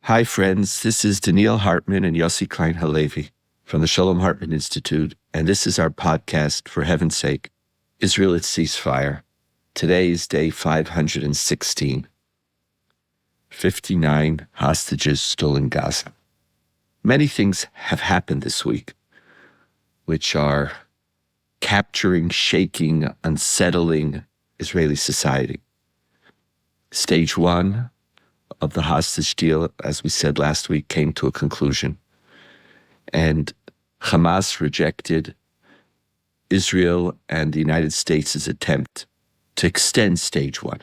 Hi, friends. This is Donniel Hartman and Yossi Klein Halevi from the Shalom Hartman Institute, and this is our podcast, For Heaven's Sake, Israel at Ceasefire. Today is day 516. 59 hostages still in Gaza. Many things have happened this week, which are capturing, shaking, unsettling Israeli society. Stage one of the hostage deal, as we said last week, came to a conclusion. And Hamas rejected Israel and the United States' attempt to extend stage one.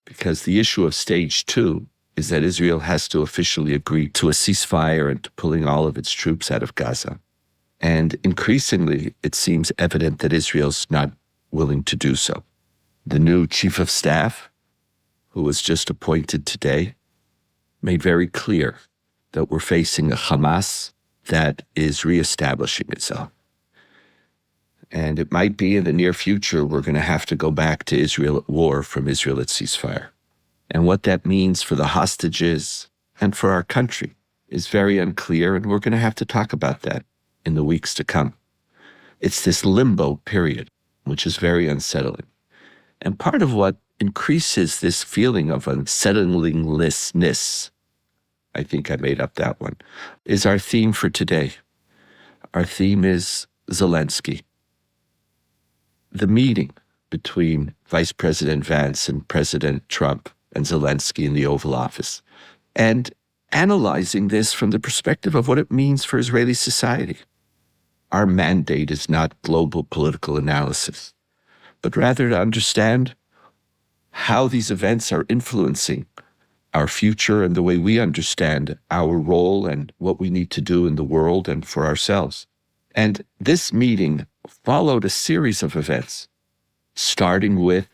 Because the issue of stage two is that Israel has to officially agree to a ceasefire and to pulling all of its troops out of Gaza. And increasingly, it seems evident that Israel's not willing to do so. The new chief of staff, who was just appointed today, made very clear that we're facing a Hamas that is reestablishing itself. And it might be in the near future we're going to have to go back to Israel at war from Israel at ceasefire. And what that means for the hostages and for our country is very unclear, and we're going to have to talk about that in the weeks to come. It's this limbo period, which is very unsettling. And part of what increases this feeling of unsettlinglessness, I think I made up that one, is our theme for today. Our theme is Zelenskyy. The meeting between Vice President Vance and President Trump and Zelenskyy in the Oval Office, and analyzing this from the perspective of what it means for Israeli society. Our mandate is not global political analysis, but rather to understand how these events are influencing our future and the way we understand our role and what we need to do in the world and for ourselves. And this meeting followed a series of events, starting with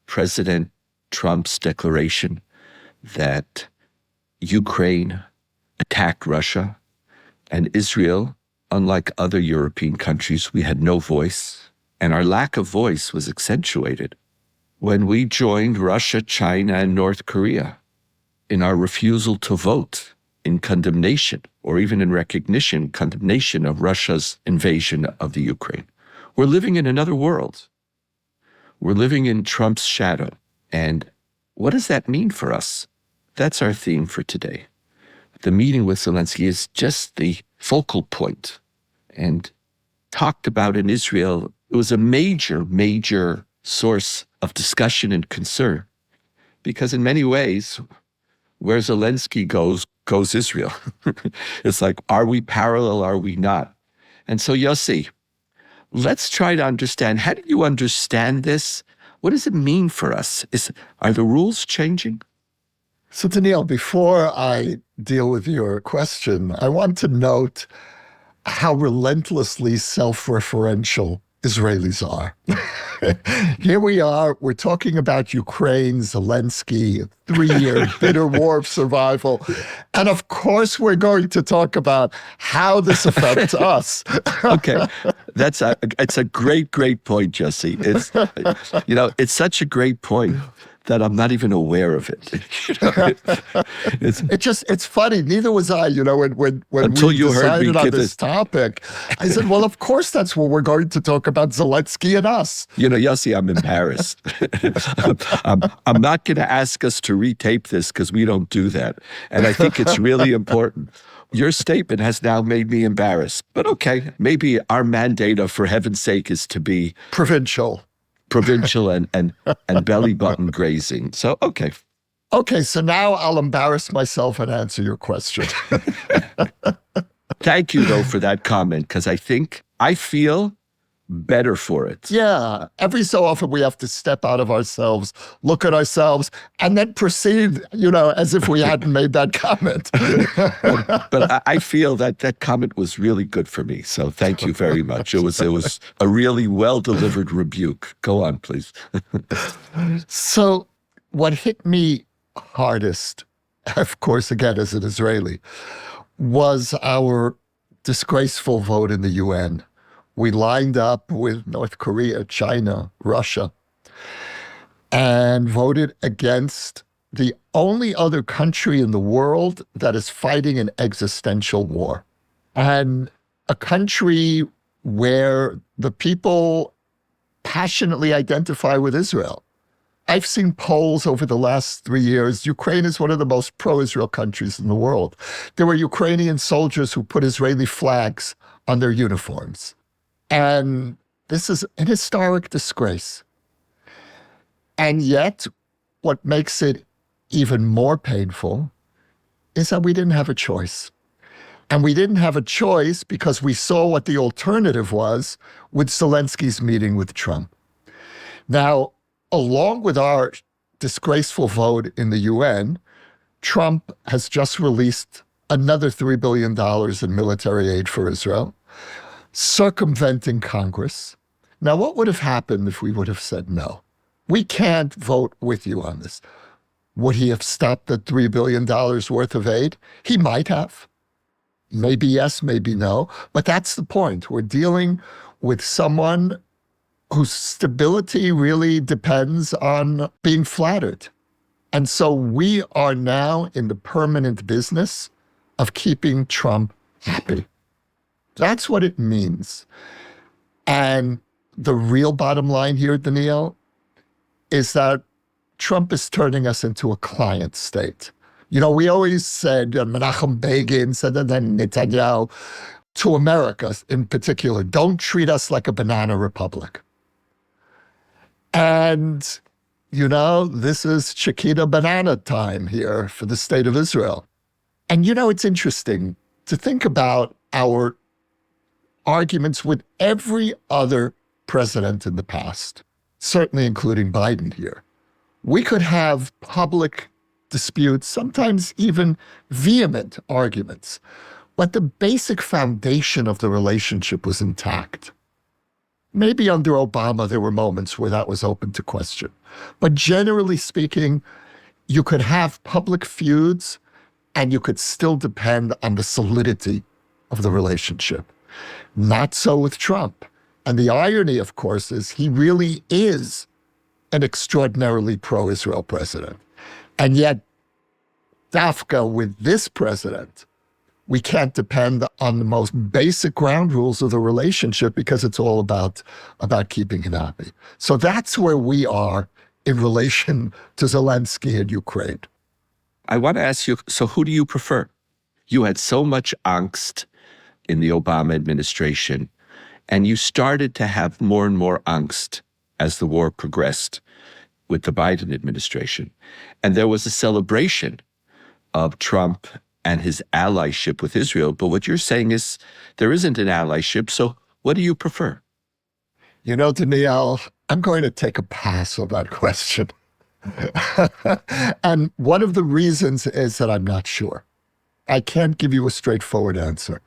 President Trump's declaration that Ukraine attacked Russia, and Israel, unlike other European countries, we had no voice, and our lack of voice was accentuated when we joined Russia, China, and North Korea in our refusal to vote in condemnation, or even in recognition, condemnation of Russia's invasion of the Ukraine. We're living in another world. We're living in Trump's shadow. And what does that mean for us? That's our theme for today. The meeting with Zelenskyy is just the focal point, and talked about in Israel. It was a major source of discussion and concern, because in many ways, where Zelenskyy goes Israel. It's like, are we parallel, are we not? And so, Yossi, let's try to understand, how do you understand this? What does it mean for us? Are the rules changing? So, Donniel, before I deal with your question, I want to note how relentlessly self-referential Israelis are. Here we are, we're talking about Ukraine, Zelenskyy, a 3-year bitter war of survival. And of course, we're going to talk about how this affects us. Okay, it's a great point, Yossi. It's such a great point that I'm not even aware of it. It's funny. Neither was I, when Until we you heard me decided on give this topic. I said, well, of course, that's what we're going to talk about, Zelenskyy and us. Yossi, I'm embarrassed. I'm not going to ask us to retape this because we don't do that. And I think it's really important. Your statement has now made me embarrassed. But okay, maybe our mandate of, for heaven's sake, is to be provincial and belly button grazing. So, okay. Okay, so now I'll embarrass myself and answer your question. Thank you, though, for that comment, because I feel better for it. Yeah. Every so often we have to step out of ourselves, look at ourselves, and then proceed, as if we hadn't made that comment. But I feel that comment was really good for me. So thank you very much. It was a really well-delivered rebuke. Go on, please. So what hit me hardest, of course, again, as an Israeli, was our disgraceful vote in the UN. We lined up with North Korea, China, Russia, and voted against the only other country in the world that is fighting an existential war. And a country where the people passionately identify with Israel. I've seen polls over the last 3 years. Ukraine is one of the most pro-Israel countries in the world. There were Ukrainian soldiers who put Israeli flags on their uniforms. And this is an historic disgrace. And yet, what makes it even more painful is that we didn't have a choice. And we didn't have a choice because we saw what the alternative was with Zelensky's meeting with Trump. Now, along with our disgraceful vote in the UN, Trump has just released another $3 billion in military aid for Israel, circumventing Congress. Now, what would have happened if we would have said no? We can't vote with you on this. Would he have stopped the $3 billion worth of aid? He might have. Maybe yes, maybe no. But that's the point. We're dealing with someone whose stability really depends on being flattered. And so we are now in the permanent business of keeping Trump happy. That's what it means. And the real bottom line here, Donniel, is that Trump is turning us into a client state. You know, we always said, Menachem Begin said, and then Netanyahu, to America in particular, don't treat us like a banana republic. And, you know, this is Chiquita banana time here for the state of Israel. And, you know, it's interesting to think about our arguments with every other president in the past, certainly including Biden here. We could have public disputes, sometimes even vehement arguments, but the basic foundation of the relationship was intact. Maybe under Obama, there were moments where that was open to question. But generally speaking, you could have public feuds and you could still depend on the solidity of the relationship. Not so with Trump. And the irony, of course, is he really is an extraordinarily pro-Israel president. And yet, Dafka with this president, we can't depend on the most basic ground rules of the relationship because it's all about keeping him happy. So that's where we are in relation to Zelenskyy and Ukraine. I want to ask you, so who do you prefer? You had so much angst in the Obama administration, and you started to have more and more angst as the war progressed with the Biden administration. And there was a celebration of Trump and his allyship with Israel. But what you're saying is there isn't an allyship. So what do you prefer? You know, Donniel, I'm going to take a pass on that question. And one of the reasons is that I'm not sure. I can't give you a straightforward answer.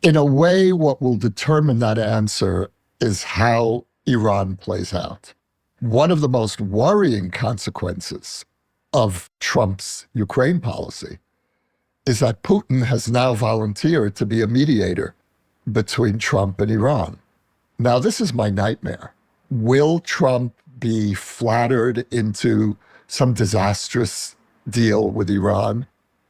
In a way, what will determine that answer is how Iran plays out. One of the most worrying consequences of Trump's Ukraine policy is that Putin has now volunteered to be a mediator between Trump and Iran. Now, this is my nightmare. Will Trump be flattered into some disastrous deal with Iran?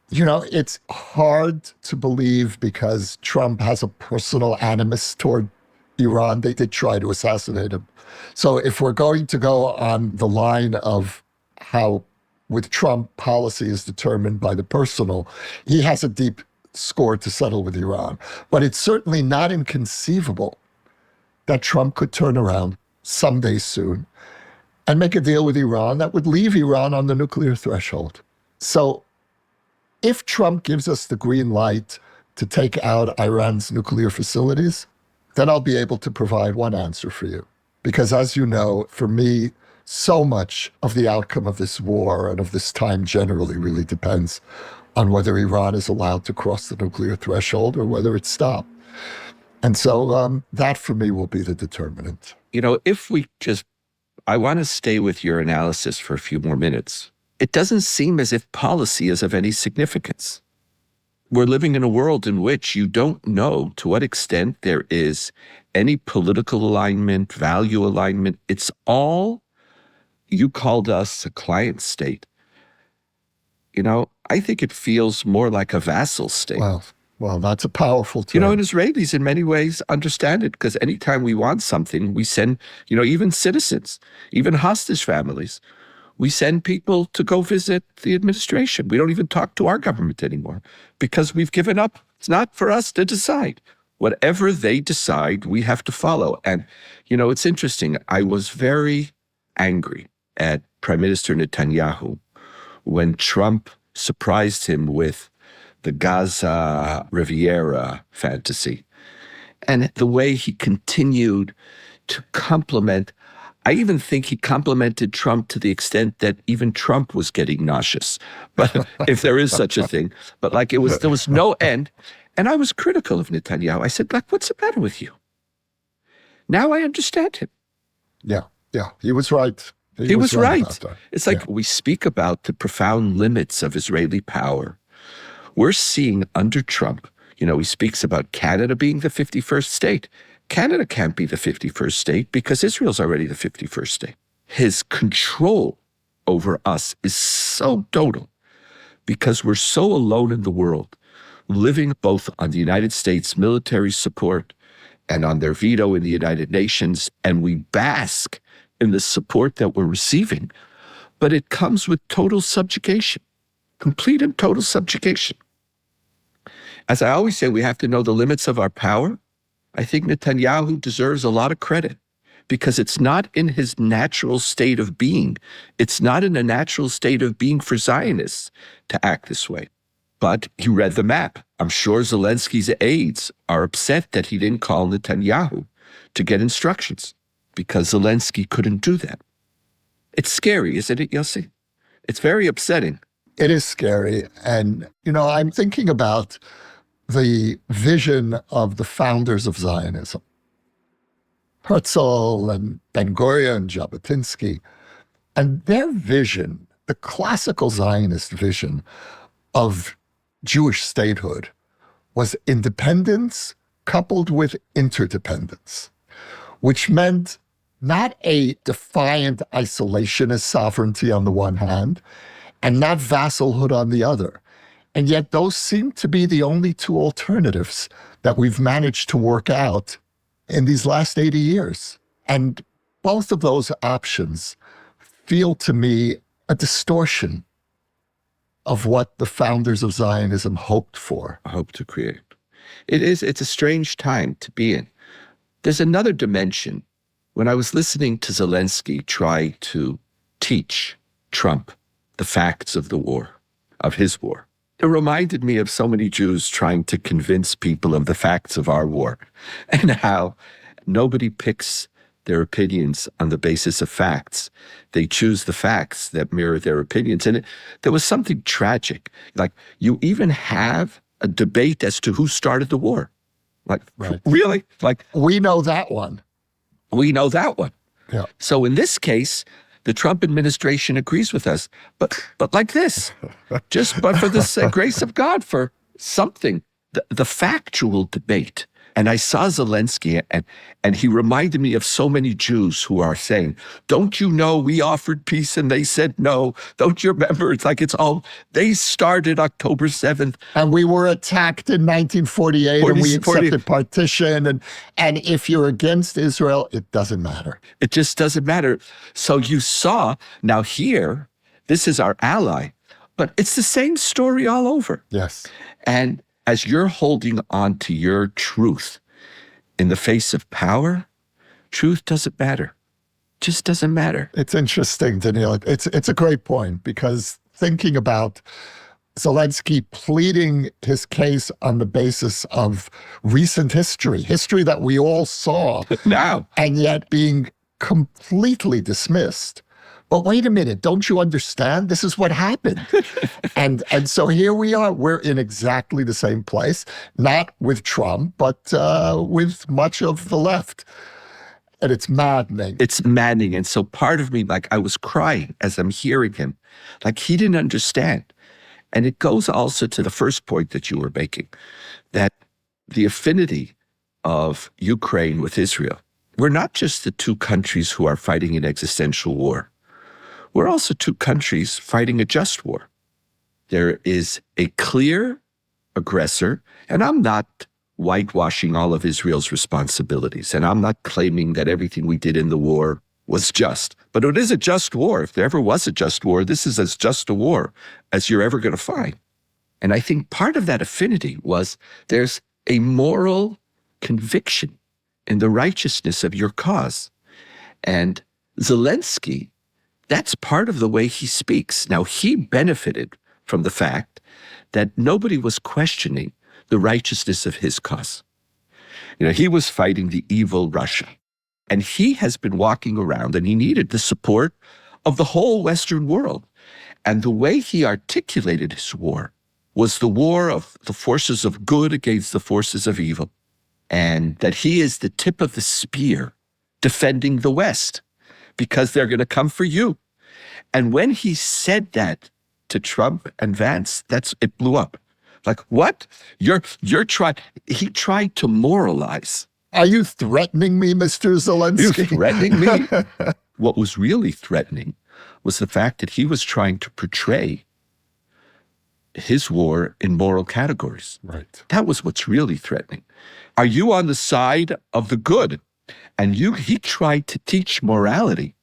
You know, it's hard to believe because Trump has a personal animus toward Iran. They did try to assassinate him. So if we're going to go on the line of how with Trump policy is determined by the personal, he has a deep score to settle with Iran. But it's certainly not inconceivable that Trump could turn around someday soon and make a deal with Iran that would leave Iran on the nuclear threshold. So if Trump gives us the green light to take out Iran's nuclear facilities, then I'll be able to provide one answer for you. Because as you know, for me, so much of the outcome of this war and of this time generally really depends on whether Iran is allowed to cross the nuclear threshold or whether it's stopped. And so that for me will be the determinant. You know, I want to stay with your analysis for a few more minutes. It doesn't seem as if policy is of any significance. We're living in a world in which you don't know to what extent there is any political alignment, value alignment. It's all, you called us a client state. I think it feels more like a vassal state. Well, that's a powerful term. And Israelis in many ways understand it, because anytime we want something, we send, even citizens, even hostage families, we send people to go visit the administration. We don't even talk to our government anymore because we've given up. It's not for us to decide. Whatever they decide, we have to follow. And, it's interesting. I was very angry at Prime Minister Netanyahu when Trump surprised him with the Gaza Riviera fantasy. And the way he continued to compliment, I even think he complimented Trump to the extent that even Trump was getting nauseous. But if there is such a thing, but there was no end. And I was critical of Netanyahu. I said, what's the matter with you? Now I understand him. Yeah. He was right. He was right. It's we speak about the profound limits of Israeli power. We're seeing under Trump, he speaks about Canada being the 51st state. Canada can't be the 51st state because Israel's already the 51st state. His control over us is so total because we're so alone in the world, living both on the United States military support and on their veto in the United Nations, and we bask in the support that we're receiving. But it comes with total subjugation, complete and total subjugation. As I always say, we have to know the limits of our power. I think Netanyahu deserves a lot of credit because it's not in his natural state of being. It's not in a natural state of being for Zionists to act this way. But he read the map. I'm sure Zelensky's aides are upset that he didn't call Netanyahu to get instructions because Zelensky couldn't do that. It's scary, isn't it, Yossi? It's very upsetting. It is scary. And, I'm thinking about the vision of the founders of Zionism, Herzl and Ben-Gurion, Jabotinsky, and their vision, the classical Zionist vision of Jewish statehood, was independence coupled with interdependence, which meant not a defiant isolationist sovereignty on the one hand, and not vassalhood on the other. And yet those seem to be the only two alternatives that we've managed to work out in these last 80 years. And both of those options feel to me a distortion of what the founders of Zionism hoped for. Hope to create. It's a strange time to be in. There's another dimension. When I was listening to Zelensky try to teach Trump the facts of the war, of his war, it reminded me of so many Jews trying to convince people of the facts of our war and how nobody picks their opinions on the basis of facts. They choose the facts that mirror their opinions. And there was something tragic. You even have a debate as to who started the war. Right. Really? We know that one. We know that one. Yeah. So in this case, the Trump administration agrees with us, but like this, but for the grace of God, for something, the factual debate. And I saw Zelensky, and he reminded me of so many Jews who are saying, don't you know we offered peace and they said no? Don't you remember? They started October 7th. And we were attacked in 1948 and we accepted partition. And if you're against Israel, it doesn't matter. It just doesn't matter. So you saw, now here, this is our ally, but it's the same story all over. Yes. And as you're holding on to your truth in the face of power, truth doesn't matter. Just doesn't matter. It's interesting, Donniel. It's a great point, because thinking about Zelensky pleading his case on the basis of recent history that we all saw now, and yet being completely dismissed. But wait a minute, don't you understand? This is what happened. and so here we are. We're in exactly the same place, not with Trump, but with much of the left. And it's maddening. It's maddening. And so part of me, I was crying as I'm hearing him, he didn't understand. And it goes also to the first point that you were making, that the affinity of Ukraine with Israel, we're not just the two countries who are fighting an existential war. We're also two countries fighting a just war. There is a clear aggressor, and I'm not whitewashing all of Israel's responsibilities, and I'm not claiming that everything we did in the war was just. But it is a just war. If there ever was a just war, this is as just a war as you're ever going to find. And I think part of that affinity was there's a moral conviction in the righteousness of your cause. And Zelenskyy, that's part of the way he speaks. Now, he benefited from the fact that nobody was questioning the righteousness of his cause. He was fighting the evil Russia. And he has been walking around, and he needed the support of the whole Western world. And the way he articulated his war was the war of the forces of good against the forces of evil. And that he is the tip of the spear defending the West because they're going to come for you. And when he said that to Trump and Vance, it blew up. Like, what? You're trying, he tried to moralize. Are you threatening me, Mr. Zelenskyy? You're threatening me? What was really threatening was the fact that he was trying to portray his war in moral categories. Right. That was what's really threatening. Are you on the side of the good? And he tried to teach morality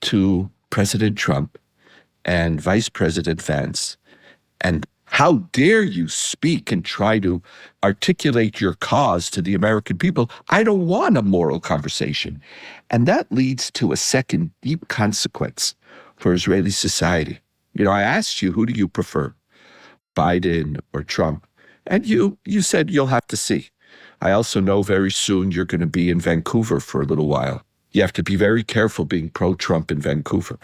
to President Trump and Vice President Vance. And how dare you speak and try to articulate your cause to the American people? I don't want a moral conversation. And that leads to a second deep consequence for Israeli society. I asked you, who do you prefer, Biden or Trump? And you said you'll have to see. I also know very soon you're going to be in Vancouver for a little while. You have to be very careful being pro-Trump in Vancouver.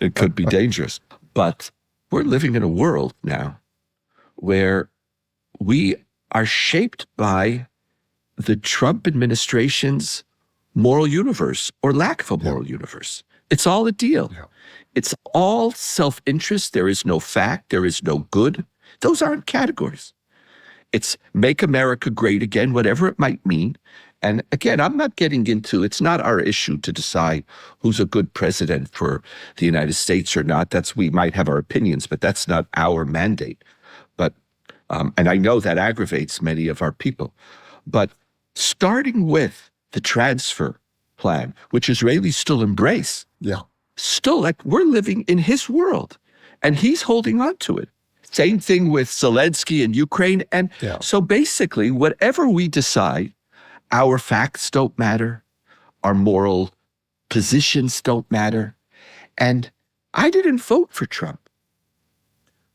It could be dangerous. But we're living in a world now where we are shaped by the Trump administration's moral universe or lack of a moral universe. It's all a deal. Yeah. It's all self-interest. There is no fact. There is no good. Those aren't categories. It's make America great again, whatever it might mean. And again, I'm not getting into, it's not our issue to decide who's a good president for the United States or not. We might have our opinions, but that's not our mandate. But, and I know that aggravates many of our people. But starting with the transfer plan, which Israelis still embrace. Yeah. Still, we're living in his world, and he's holding on to it. Same thing with Zelenskyy and Ukraine. And so basically, whatever we decide, our facts don't matter. Our moral positions don't matter. And I didn't vote for Trump.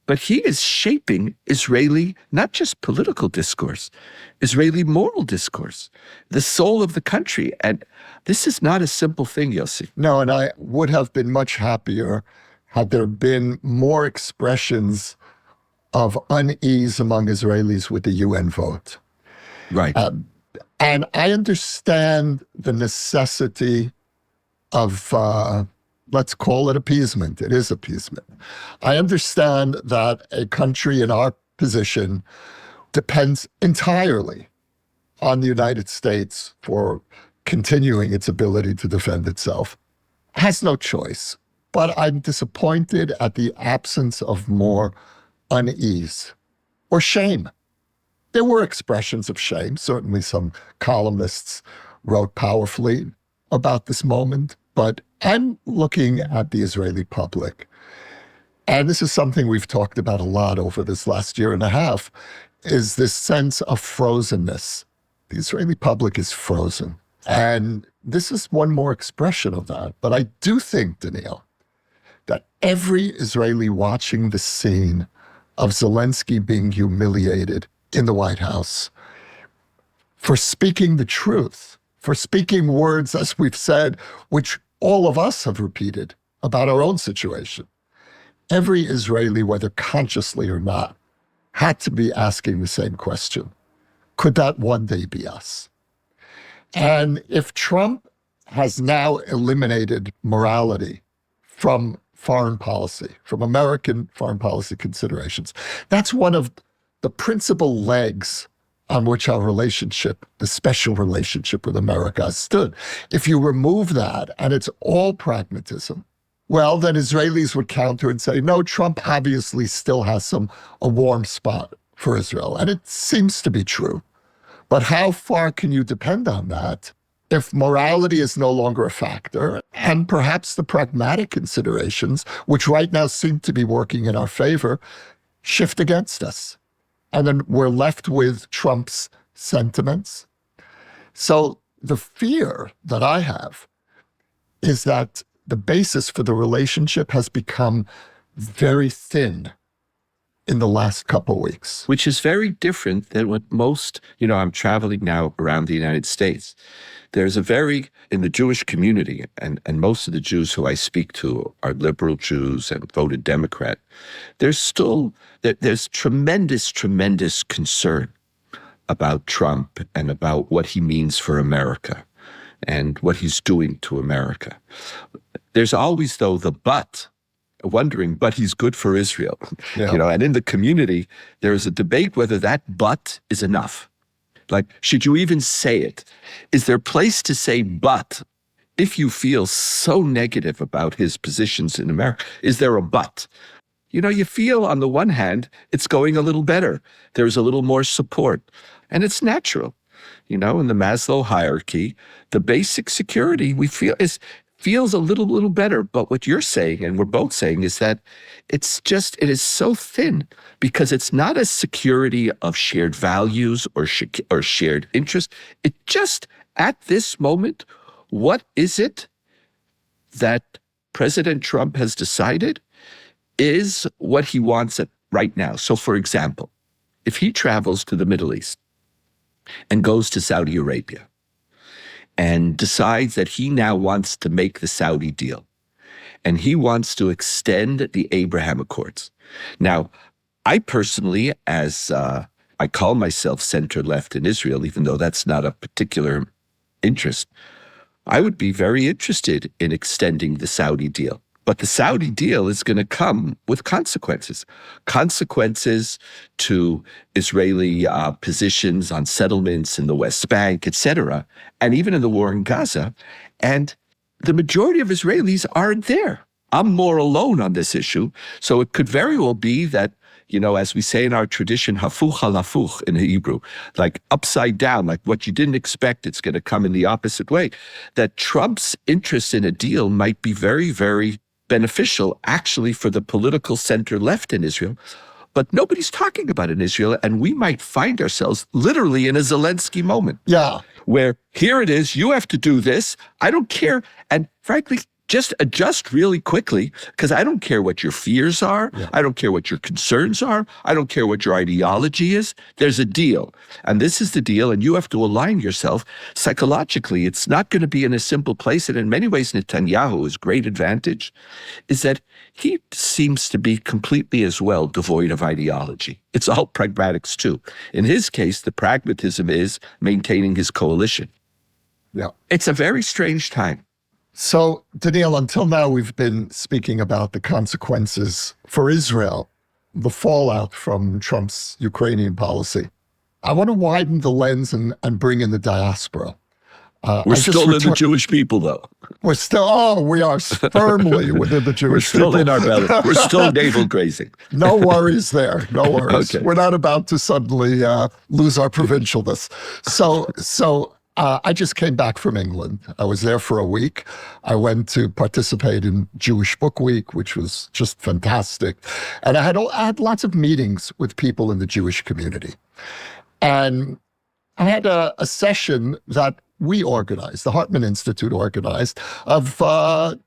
But he is shaping Israeli, not just political discourse, Israeli moral discourse, the soul of the country. And this is not a simple thing, Yossi. No, and I would have been much happier had there been more expressions of unease among Israelis with the UN vote. Right. And I understand the necessity of, let's call it appeasement. It is appeasement. I understand that a country in our position depends entirely on the United States for continuing its ability to defend itself. Has no choice. But I'm disappointed at the absence of more unease or shame. There were expressions of shame. Certainly some columnists wrote powerfully about this moment, but I'm looking at the Israeli public, and this is something we've talked about a lot over this last year and a half, is this sense of frozenness. The Israeli public is frozen. And this is one more expression of that. But I do think, Donniel, that every Israeli watching the scene of Zelenskyy being humiliated in the White House for speaking the truth, for speaking words, as we've said, which all of us have repeated about our own situation. Every Israeli, whether consciously or not, had to be asking the same question. Could that one day be us? And if Trump has now eliminated morality from foreign policy, from American foreign policy considerations, that's one of the principal legs on which our relationship, the special relationship with America, stood. If you remove that, and it's all pragmatism, Well, then Israelis would counter and say, no, Trump obviously still has a warm spot for Israel. And it seems to be true. But how far can you depend on that if morality is no longer a factor and perhaps the pragmatic considerations, which right now seem to be working in our favor, shift against us? And then we're left with Trump's sentiments. So the fear that I have is that the basis for the relationship has become very thin in the last couple of weeks. Which is very different than what most, I'm traveling now around the United States. There's in the Jewish community, and most of the Jews who I speak to are liberal Jews and voted Democrat, there's tremendous, tremendous concern about Trump and about what he means for America and what he's doing to America. There's always, though, the but, wondering, but he's good for Israel. Yeah. And in the community, there is a debate whether that but is enough. Like, should you even say it? Is there a place to say but if you feel so negative about his positions in America? Is there a but? You feel on the one hand, it's going a little better. There's a little more support. And it's natural. In the Maslow hierarchy, the basic security we feel feels a little better. But what you're saying, and we're both saying, is that it is so thin because it's not a security of shared values or shared interest. It just, at this moment, what is it that President Trump has decided is what he wants right now? So, for example, if he travels to the Middle East and goes to Saudi Arabia and decides that he now wants to make the Saudi deal and he wants to extend the Abraham Accords. Now, I personally, as I call myself center-left in Israel, even though that's not a particular interest, I would be very interested in extending the Saudi deal. But the Saudi deal is going to come with consequences. Consequences to Israeli positions on settlements in the West Bank, etc., and even in the war in Gaza. And the majority of Israelis aren't there. I'm more alone on this issue. So it could very well be that, as we say in our tradition, hafuch al hafuch in Hebrew, like upside down, like what you didn't expect, it's going to come in the opposite way. That Trump's interest in a deal might be very, very beneficial actually for the political center left in Israel, but nobody's talking about it in Israel, and we might find ourselves literally in a Zelenskyy moment. Yeah. Where here it is, you have to do this, I don't care, and frankly, just adjust really quickly, because I don't care what your fears are. Yeah. I don't care what your concerns are. I don't care what your ideology is. There's a deal, and this is the deal, and you have to align yourself psychologically. It's not going to be in a simple place, and in many ways, Netanyahu's great advantage is that he seems to be completely as well devoid of ideology. It's all pragmatics too. In his case, the pragmatism is maintaining his coalition. Yeah. It's a very strange time. So, Donniel, until now, we've been speaking about the consequences for Israel, the fallout from Trump's Ukrainian policy. I want to widen the lens and bring in the diaspora. We're still in the Jewish people, though. We are firmly within the Jewish people. We're still people. in our belly. We're still navel grazing. No worries there. No worries. Okay. We're not about to suddenly lose our provincialness. So I just came back from England. I was there for a week. I went to participate in Jewish Book Week, which was just fantastic. And I had lots of meetings with people in the Jewish community. And I had a session that we organized, the Hartman Institute organized, of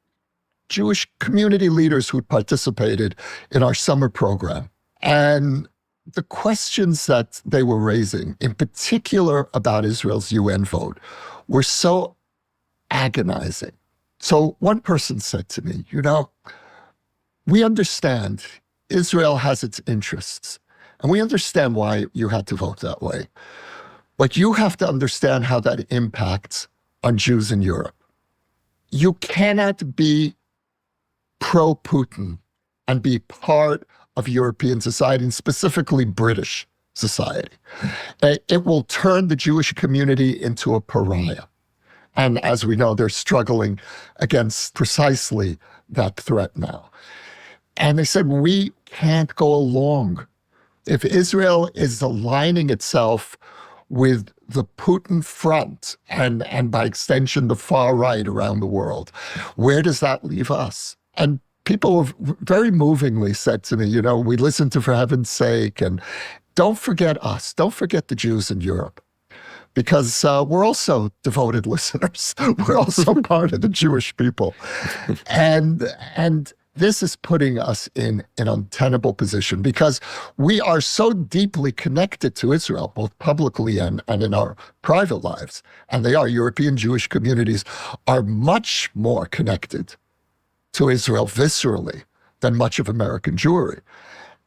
Jewish community leaders who participated in our summer program. And the questions that they were raising, in particular about Israel's UN vote, were so agonizing. So one person said to me, we understand Israel has its interests, and we understand why you had to vote that way. But you have to understand how that impacts on Jews in Europe. You cannot be pro-Putin and be part of European society, and specifically British society. It will turn the Jewish community into a pariah. And as we know, they're struggling against precisely that threat now. And they said, we can't go along. If Israel is aligning itself with the Putin front and by extension, the far right around the world, where does that leave us? And people have very movingly said to me, you know, we listen to For Heaven's Sake, and don't forget us. Don't forget the Jews in Europe, because we're also devoted listeners. We're also part of the Jewish people. And this is putting us in an untenable position because we are so deeply connected to Israel, both publicly and in our private lives. And they are. European Jewish communities are much more connected to Israel viscerally than much of American Jewry.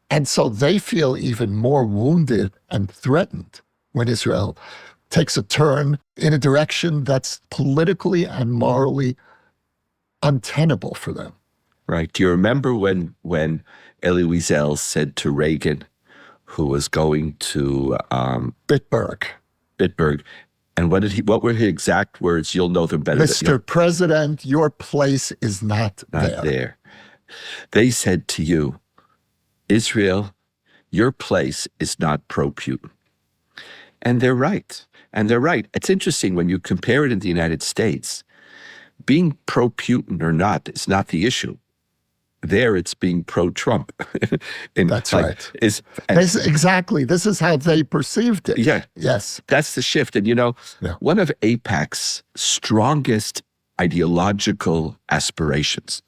And so they feel even more wounded and threatened when Israel takes a turn in a direction that's politically and morally untenable for them. Right. Do you remember when Elie Wiesel said to Reagan, who was going to Bitburg, and what were his exact words? You'll know them better. Mr. President, your place is not there. They said to you, Israel, your place is not pro-Putin. And they're right. It's interesting when you compare it in the United States, being pro-Putin or not is not the issue. There, it's being pro-Trump. That's right. Exactly. This is how they perceived it. Yeah. Yes. That's the shift. And, you know, one of AIPAC's strongest ideological aspirations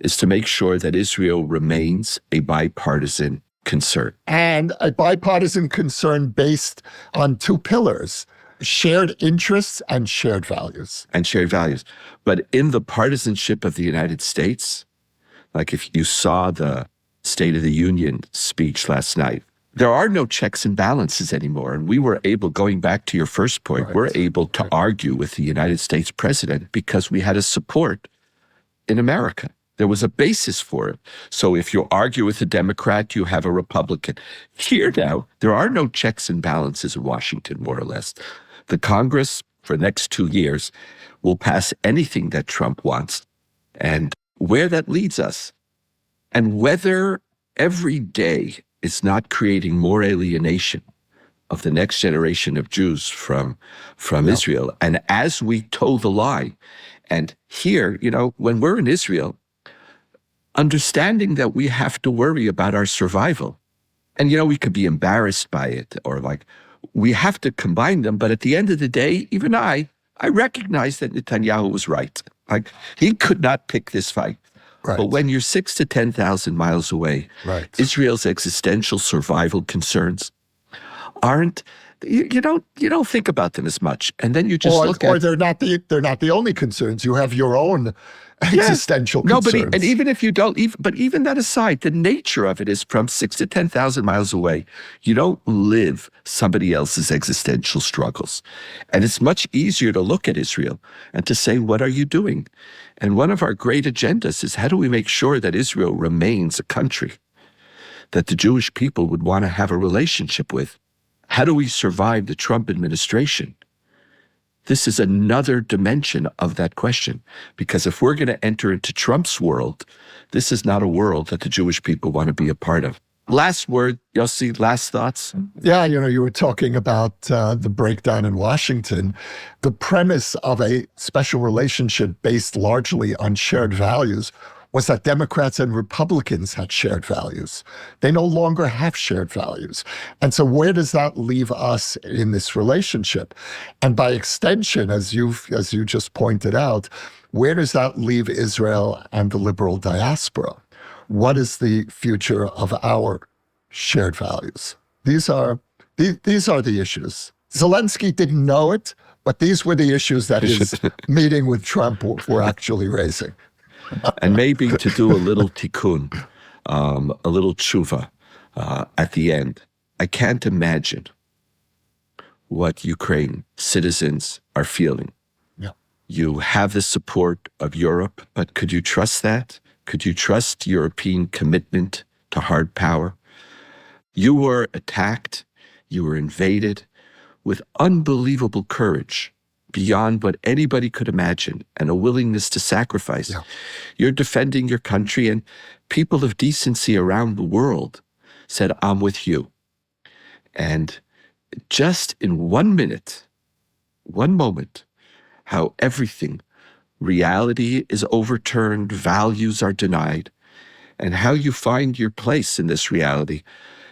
is to make sure that Israel remains a bipartisan concern. And a bipartisan concern based on two pillars: shared interests and shared values. But in the partisanship of the United States, like if you saw the State of the Union speech last night, there are no checks and balances anymore. And we were able, going back to your first point, we're able to argue with the United States president because we had a support in America. There was a basis for it. So if you argue with a Democrat, you have a Republican. Here now, there are no checks and balances in Washington, more or less. The Congress, for the next 2 years, will pass anything that Trump wants. And where that leads us, and whether every day is not creating more alienation of the next generation of Jews from Israel. And as we toe the line, and here, you know, when we're in Israel, understanding that we have to worry about our survival. And, you know, we could be embarrassed by it, or like, we have to combine them. But at the end of the day, even I recognize that Netanyahu was right. Like, he could not pick this fight. Right. But when you're 6,000 to 10,000 miles away, Israel's existential survival concerns aren't, you don't think about them as much. And then you just look at, or they're not the only concerns. You have your own existential concerns. No, but even if you don't, but even that aside, the nature of it is from 6,000 to 10,000 miles away. You don't live somebody else's existential struggles. And it's much easier to look at Israel and to say, what are you doing? And one of our great agendas is, how do we make sure that Israel remains a country that the Jewish people would want to have a relationship with? How do we survive the Trump administration? This is another dimension of that question, because if we're going to enter into Trump's world, this is not a world that the Jewish people want to be a part of. Last word, Yossi, last thoughts? Yeah, you were talking about the breakdown in Washington. The premise of a special relationship based largely on shared values was that Democrats and Republicans had shared values. They no longer have shared values. And so where does that leave us in this relationship? And by extension, as you just pointed out, where does that leave Israel and the liberal diaspora? What is the future of our shared values? These are the issues. Zelenskyy didn't know it, but these were the issues that his meeting with Trump were actually raising. And maybe to do a little tikkun, a little tshuva at the end. I can't imagine what Ukraine citizens are feeling. Yeah. You have the support of Europe, but could you trust that? Could you trust European commitment to hard power? You were attacked, you were invaded with unbelievable courage. beyond what anybody could imagine, and a willingness to sacrifice. Yeah. You're defending your country, and people of decency around the world said, I'm with you. And just in 1 minute, 1 moment, how everything, reality is overturned, values are denied, and how you find your place in this reality.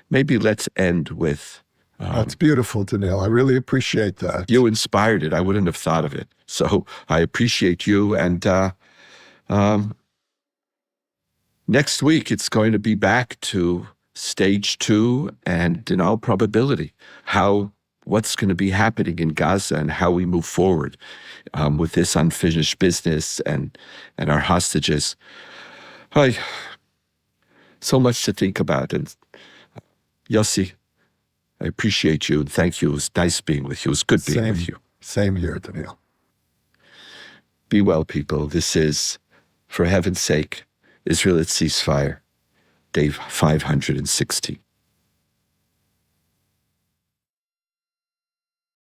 Maybe let's end with... That's beautiful, Donniel. I really appreciate that. You inspired it. I wouldn't have thought of it. So I appreciate you. And next week, it's going to be back to stage 2 and, in all probability, what's going to be happening in Gaza and how we move forward with this unfinished business and our hostages. So much to think about. And Yossi, I appreciate you and thank you. It was nice being with you. It was good being with you. Same here, Donniel. Be well, people. This is, for heaven's sake, Israel at ceasefire, day 560.